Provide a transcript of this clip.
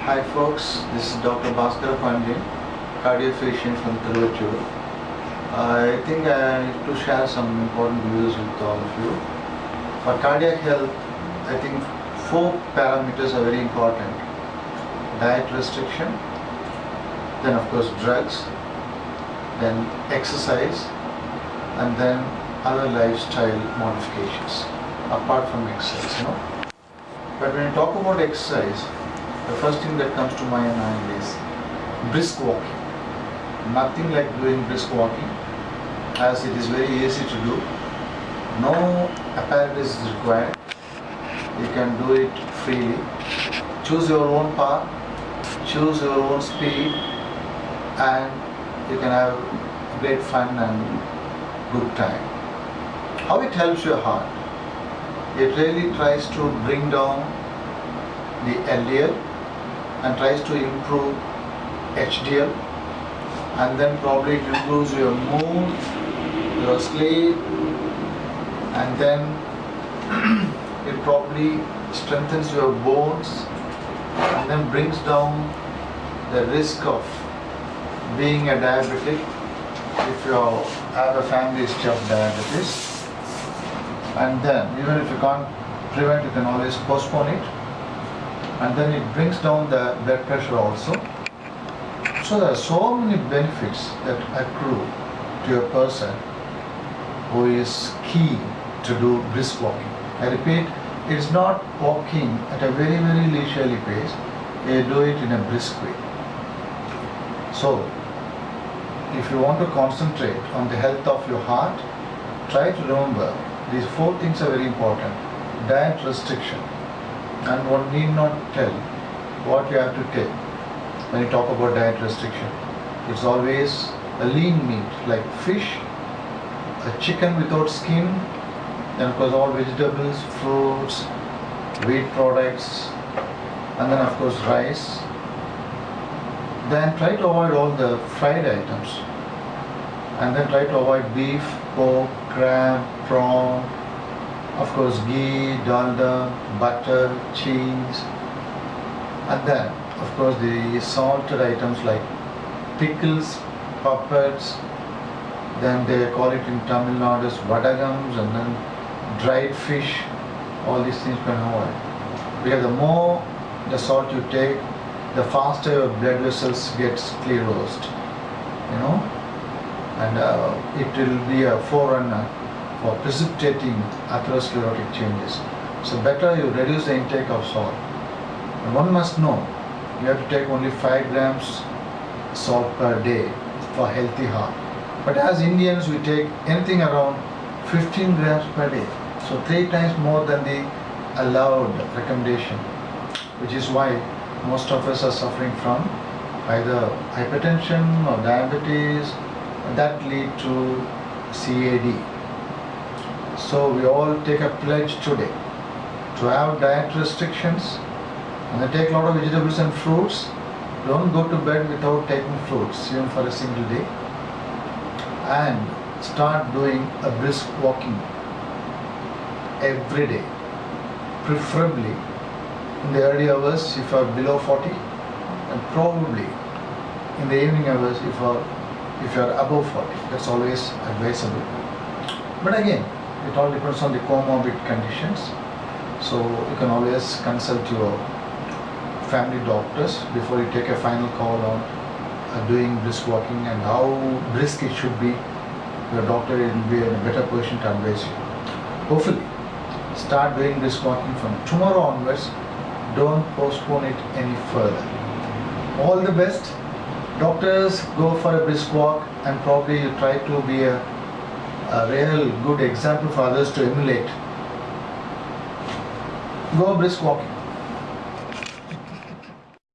Hi folks, this is Dr. Bhaskarapandian, cardiophysiologist from Thiruvattur. I think I need to share some important views with all of you. For cardiac health, I think 4 parameters are very important. Diet restriction, then of course drugs, then exercise, and then other lifestyle modifications apart from exercise, But when you talk about exercise, the first thing that comes to my mind is brisk walking. Nothing like doing brisk walking, as it is very easy to do. No apparatus is required. You can do it freely. Choose your own path, choose your own speed, and you can have great fun and good time. How it helps your heart? It really tries to bring down the LDL and tries to improve HDL, and then probably it improves your mood, your sleep, and then it probably strengthens your bones and then brings down the risk of being a diabetic if you have a family history of diabetes. And then even if you can't prevent, you can always postpone it. And then it brings down the blood pressure also. So there are so many benefits that accrue to a person who is keen to do brisk walking. I repeat, it is not walking at a very, very leisurely pace. You do it in a brisk way. So if you want to concentrate on the health of your heart, try to remember these 4 things are very important. Diet restriction, and one need not tell what you have to take when you talk about diet restriction. It's always a lean meat like fish, a chicken without skin, then of course all vegetables, fruits, wheat products, and then of course rice. Then try to avoid all the fried items, and then try to avoid beef, pork, crab, prawn, of course ghee, dalda, butter, cheese, and then of course the salted items like pickles, puppets, then they call it in Tamil Nadu as vadagams, and then dried fish. All these things you can avoid, because the more the salt you take, the faster your blood vessels gets sclerosed, and it will be a forerunner for precipitating atherosclerotic changes. So better you reduce the intake of salt. And one must know, you have to take only 5 grams salt per day for healthy heart. But as Indians, we take anything around 15 grams per day. So 3 times more than the allowed recommendation, which is why most of us are suffering from either hypertension or diabetes, and that lead to CAD. So we all take a pledge today to have diet restrictions, and then take a lot of vegetables and fruits. Don't go to bed without taking fruits, even for a single day. And start doing a brisk walking every day, preferably in the early hours if you are below 40, and probably in the evening hours if you are above 40. That's always advisable. But again, it all depends on the comorbid conditions. So you can always consult your family doctors before you take a final call on doing brisk walking, and how brisk it should be. Your doctor will be in a better position to advise you. Hopefully, start doing brisk walking from tomorrow onwards. Don't postpone it any further. All the best. Doctors, go for a brisk walk, and probably you try to be a real good example for others to emulate. Go brisk walking.